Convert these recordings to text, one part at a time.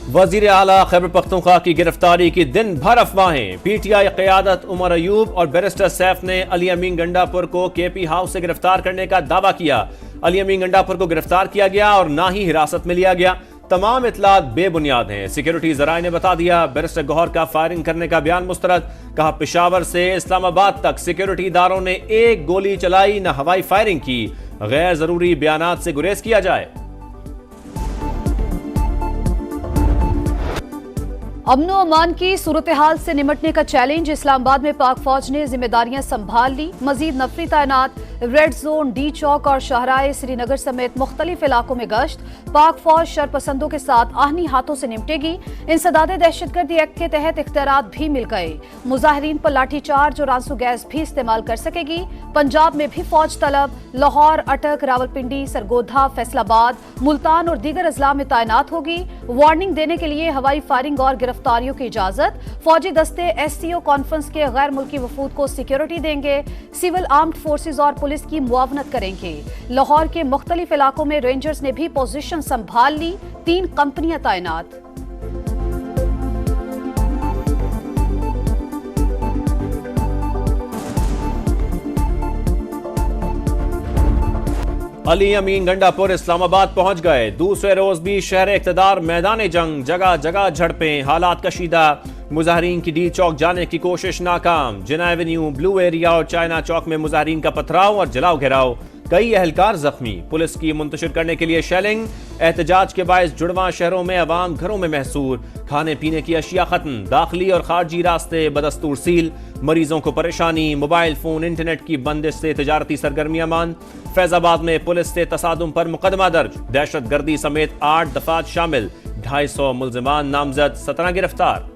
वजीर आला खैबर पख्तूनख्वा की गिरफ्तारी की दिन भर अफवाहें। पीटीआई क़यादत उमर अयूब और बैरिस्टर सैफ ने अली अमीन गंडापुर को केपी हाउस से गिरफ्तार करने का दावा किया। अली अमीन गंडापुर को गिरफ्तार किया गया और ना ही हिरासत में लिया गया। तमाम इतलात बेबुनियाद हैं। सिक्योरिटी जराए ने बता दिया। बैरिस्टर गौहर का फायरिंग करने का बयान मुस्तरद। कहा पेशावर से इस्लामाबाद तक सिक्योरिटी इदारों ने एक गोली चलाई, न हवाई फायरिंग की। गैर जरूरी बयानात से गुरेज किया जाए। अमनो अमान की सूरत हाल से निमटने का चैलेंज। इस्लामाबाद में पाक फौज ने जिम्मेदारियां संभाल ली। मजीद नफरी तैनात। रेड जोन, डी चौक और शाहराए श्रीनगर समेत मुख्तलिफ इलाकों में गश्त। पाक फौज शरपसंदों के साथ आहनी हाथों से निपटेगी। इंसदादे दहशतगर्दी एक्ट के तहत इख्तियारात भी मिल गए। मुजाहिरीन पर लाठीचार्ज और आंसू गैस भी इस्तेमाल कर सकेगी। पंजाब में भी फौज तलब। लाहौर, अटक, रावलपिंडी, सरगोधा, फैसलाबाद, मुल्तान और दीगर अजला में तैनात होगी। वार्निंग देने के लिए हवाई फायरिंग और गिरफ्तारियों की इजाजत। फौजी दस्ते SCO कॉन्फ्रेंस के गैर मुल्की वफूद को सिक्योरिटी देंगे। सिविल आर्म्ड फोर्सेज और पुलिस की मुआवनत करेंगे। लाहौर के मुख्तलिफ इलाकों में रेंजर्स ने भी पोजीशन संभाल ली। 3 कंपनियां तैनात। अली अमीन गंडापुर इस्लामाबाद पहुंच गए। दूसरे रोज भी शहर इक़्तिदार मैदान जंग, जगह जगह झड़पें, हालात कशीदा। मुजाहिरीन की डी चौक जाने की कोशिश नाकाम। जिना एवेन्यू, ब्लू एरिया और चाइना चौक में मुजाहिरीन का पथराव और जलाओ घेराव। कई एहलकार जख्मी। पुलिस की मुंतशिर करने के लिए शेलिंग। एहतजाज के बायस जुड़वा शहरों में अवाम घरों में महसूर। खाने पीने की अशिया खत्म। दाखिली और खारजी रास्ते बदस्तूर सील। मरीजों को परेशानी। मोबाइल फोन, इंटरनेट की बंदिश से तजारती सरगर्मियां मान। फैजाबाद में पुलिस से तसादुम पर मुकदमा दर्ज। दहशत गर्दी समेत 8 दफात शामिल। 250 मुल्जिमान नामजद, 17 गिरफ्तार।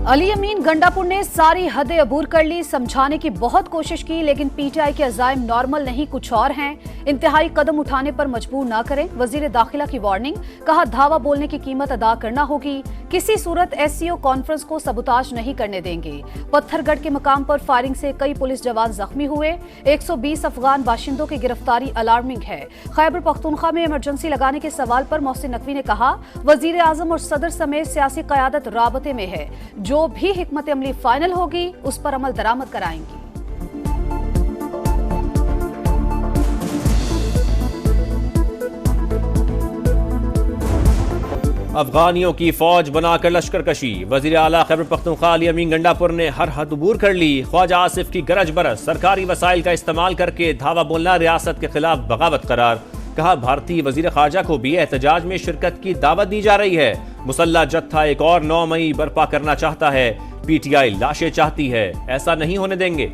अली अमीन गंडापुर ने सारी हदें अबूर कर ली। समझाने की बहुत कोशिश की, लेकिन PTI के अज़ाइम नॉर्मल नहीं, कुछ और हैं। इंतहाई कदम उठाने पर मजबूर ना करें। वजीर दाखिला की वार्निंग। कहा धावा बोलने की कीमत अदा करना होगी। किसी सूरत SCO कॉन्फ्रेंस को सबुताज नहीं करने देंगे। पत्थरगढ़ के मकाम पर फायरिंग से कई पुलिस जवान जख्मी हुए। 120 अफगान बाशिंदों की गिरफ्तारी अलार्मिंग है। खैबर पख्तूनख्वा में इमरजेंसी लगाने के सवाल पर मोहसिन नकवी ने कहा वजीर आजम और सदर समेत सियासी क़यादत राबते में है। जो भी हिकमत अमली फाइनल होगी उस पर अमल दरामद कराएंगी। अफगानियों की फौज बनाकर लश्कर कशी। वजीर आला खैबर पख्तूनख्वा अली अमीन गंडापुर ने हर हद अबूर कर ली। ख्वाजा आसिफ की गरज बरस। सरकारी वसाइल का इस्तेमाल करके धावा बोलना रियासत के खिलाफ बगावत करार। कहा भारतीय वजीर खारजा को भी एहतजाज में शिरकत की दावत दी जा रही है। मुसल्ला जत्था एक और 9 मई बर्पा करना चाहता है। PTI लाशें चाहती है, ऐसा नहीं होने देंगे।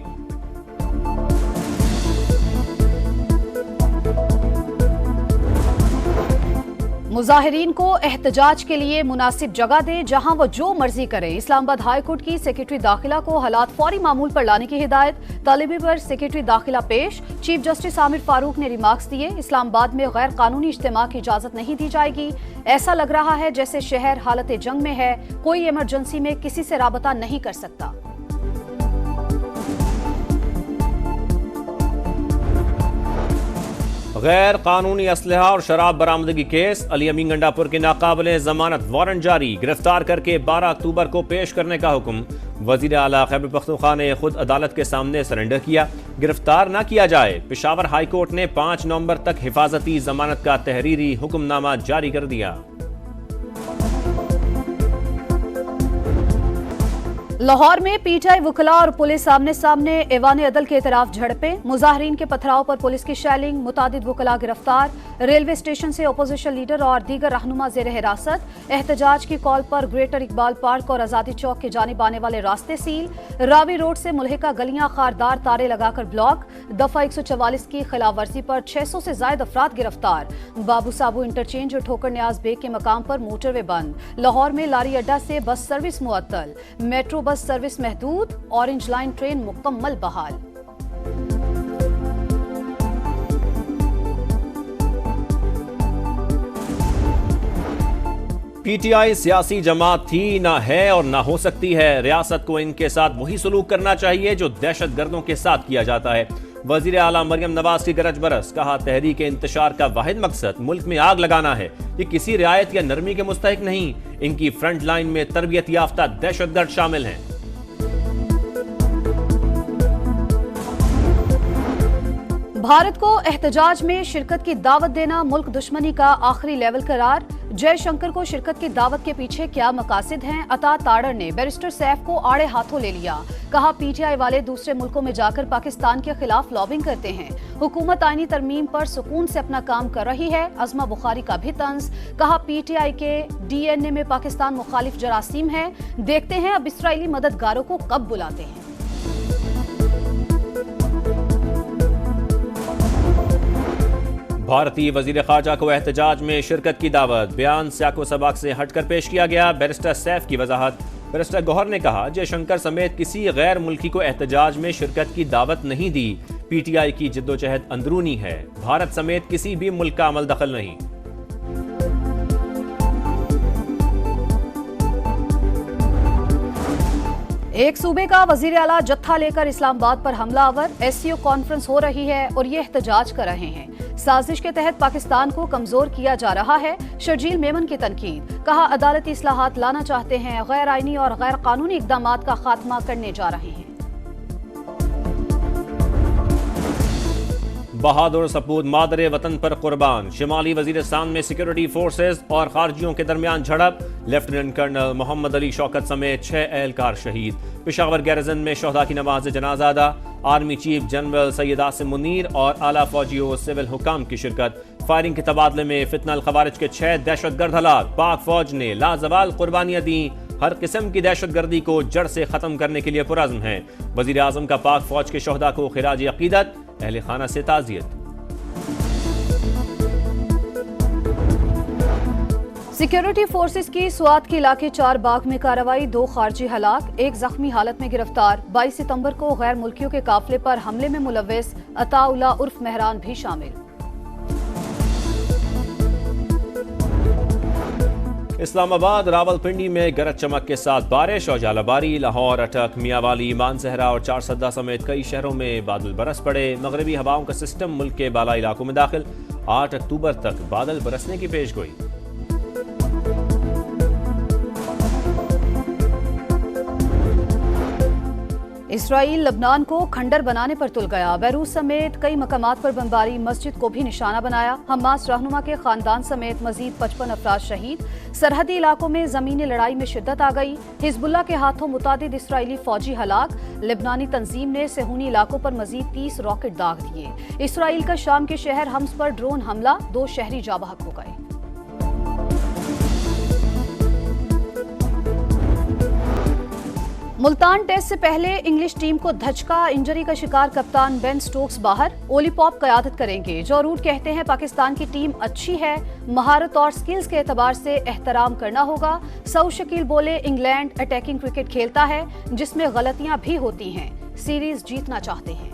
मुजाहिरीन को एहतजाज के लिए मुनासिब जगह दें, जहां वो जो मर्जी करें। इस्लामाबाद हाई कोर्ट की सेक्रेटरी दाखिला को हालात फौरी मामूल पर लाने की हिदायत। तलबी पर सेक्रेटरी दाखिला पेश। चीफ जस्टिस आमिर फारूक ने रिमार्क्स दिए। इस्लामाबाद में गैर कानूनी इज्तिमा की इजाजत नहीं दी जाएगी। ऐसा लग रहा है जैसे शहर हालत जंग में है। कोई इमरजेंसी में किसी से राबता नहीं कर सकता। गैर कानूनी असलहा और शराब बरामदगी केस। अली अमीन गंडापुर के नाकाबिले जमानत वारंट जारी। गिरफ्तार करके 12 अक्टूबर को पेश करने का हुक्म। वजीर आला खैबर पख्तूनख्वा ने खुद अदालत के सामने सरेंडर किया। गिरफ्तार न किया जाए। पेशावर हाई कोर्ट ने 5 नवंबर तक हिफाजती जमानत का तहरीरी हुक्मनामा जारी कर दिया। लाहौर में PTI वकला और पुलिस आमने सामने। ऐवान अदल के तरफ झड़पें। मुजाहिरीन के पथराव पर पुलिस की शेलिंग। मुतादिद वकला गिरफ्तार। रेलवे स्टेशन से अपोजिशन लीडर और दीगर रहनुमा जेर हिरासत। एहतजाज की कॉल पर ग्रेटर इकबाल पार्क और आजादी चौक के जानिब आने वाले रास्ते सील। रावी रोड से मुल्हिका गलियां खारदार तारे लगाकर ब्लॉक। दफा 144 की खिलाफ वर्जी पर 600 से ज्यादा अफराद गिरफ्तार। बाबू साबू इंटरचेंज और ठोकर न्याज बेग के मकाम पर मोटरवे बंद। लाहौर में लारी अड्डा से बस सर्विस मुअत्तल। मेट्रो बस सर्विस महदूद। ऑरेंज लाइन ट्रेन मुकम्मल बहाल। PTI सियासी जमात थी, ना है और ना हो सकती है। रियासत को इनके साथ वही सलूक करना चाहिए जो दहशत गर्दों के साथ किया जाता है। वजीर आला मरियम नवाज की गरज बरस, कहा तहरीक इंतशार का वाहिद मकसद मुल्क में आग लगाना है, ये किसी रियायत या नरमी के मुस्तहिक नहीं। इनकी फ्रंट लाइन में तरबियत याफ्ता दहशतगर्द शामिल हैं। भारत को एहतजाज में शिरकत की दावत देना मुल्क दुश्मनी का आखिरी लेवल करार। जयशंकर को शिरकत की दावत के पीछे क्या मकासद हैं? अता ताड़र ने बैरिस्टर सैफ को आड़े हाथों ले लिया, कहा पीटीआई वाले दूसरे मुल्कों में जाकर पाकिस्तान के खिलाफ लॉबिंग करते हैं। हुकूमत आईनी तरमीम पर सुकून से अपना काम कर रही है। अज़मा बुखारी का भी तंज, कहा पीटीआई के डीएनए में पाकिस्तान मुखालिफ जरासीम है। देखते हैं अब इसराइली मददगारों को कब बुलाते हैं। भारतीय वजीर खारजा को एहतजाज में शिरकत की दावत, बयान सियाको सबाक से हटकर पेश किया गया। बैरिस्टर सैफ की वजाहत, बैरिस्टर गौहर ने कहा जयशंकर समेत किसी गैर मुल्की को एहतजाज में शिरकत की दावत नहीं दी। पीटीआई की जिद्दोजहद अंदरूनी है, भारत समेत किसी भी मुल्क का अमल दखल नहीं। एक सूबे का वजीर आला जत्था लेकर इस्लामाबाद पर हमलावर, एससीओ कॉन्फ्रेंस हो रही है और ये एहतजाज कर रहे हैं। साजिश के तहत पाकिस्तान को कमजोर किया जा रहा है। शर्जील मेमन की तनकीद, कहा अदालती इस्लाहात लाना चाहते हैं, गैर आईनी और गैर कानूनी इकदामात का खात्मा करने जा रहे हैं। बहादुर सपूत मादरे वतन पर कुर्बान, शिमाली वजीरिस्तान में सिक्योरिटी फोर्सेज और खारजियों के दरमियान झड़प, लेफ्टिनेंट कर्नल मोहम्मद अली शौकत समेत 6 एहलकार शहीद। पेशावर गैरजन में शोहदा की नमाज जनाजा अदा, army chief general Syed Asim Munir और आला फौजियों सिविल हुकाम की शिरकत। फायरिंग के तबादले में फितनल खवारिज के 6 दहशतगर्द हलाक, पाक फौज ने लाजवाल कुर्बानियां दी, हर किस्म की दहशतगर्दी को जड़ से खत्म करने के लिए पुरज़्म है। वजीर आजम का पाक फौज के शोहदा को खिराज अकीदत, अहले खाना से ताज़ियत। सिक्योरिटी फोर्सेस की स्वात के इलाके 4 बाग में कार्रवाई, 2 खारजी हलाक, 1 जख्मी हालत में गिरफ्तार। 22 सितंबर को गैर मुल्कियों के काफिले पर हमले में मुलव्विस अताउल्ला उर्फ मेहरान भी शामिल। इस्लामाबाद रावलपिंडी में गरज चमक के साथ बारिश और जालाबारी, लाहौर, अटक, मियांवाली, मानसहरा और चारसद्दा समेत कई शहरों में बादल बरस पड़े। मगरबी हवाओं का सिस्टम मुल्क के बाला इलाकों में दाखिल, 8 अक्टूबर तक बादल बरसने की पेशगोई। इसराइल लबनान को खंडर बनाने पर तुल गया। बैरूत समेत कई मकामात पर बमबारी, मस्जिद को भी निशाना बनाया। हमास रहनुमा के खानदान समेत मजीद 55 अफराद शहीद। सरहदी इलाकों में जमीनी लड़ाई में शिद्दत आ गई। हिजबुल्लाह के हाथों मुतादिद इसराइली फौजी हलाक। लेबनानी तंजीम ने सेहूनी इलाकों पर मजीद 30 रॉकेट दाग दिए। इसराइल का शाम के शहर हम्स पर ड्रोन हमला, 2 शहरी जाबाहक हो गए। मुल्तान टेस्ट से पहले इंग्लिश टीम को धचका, इंजरी का शिकार कप्तान बेन स्टोक्स बाहर। ओली पॉप क़यादत करेंगे। जो रूट कहते हैं पाकिस्तान की टीम अच्छी है, महारत और स्किल्स के एतबार से एहतराम करना होगा। सऊद शकील बोले इंग्लैंड अटैकिंग क्रिकेट खेलता है जिसमें गलतियां भी होती हैं, सीरीज जीतना चाहते हैं।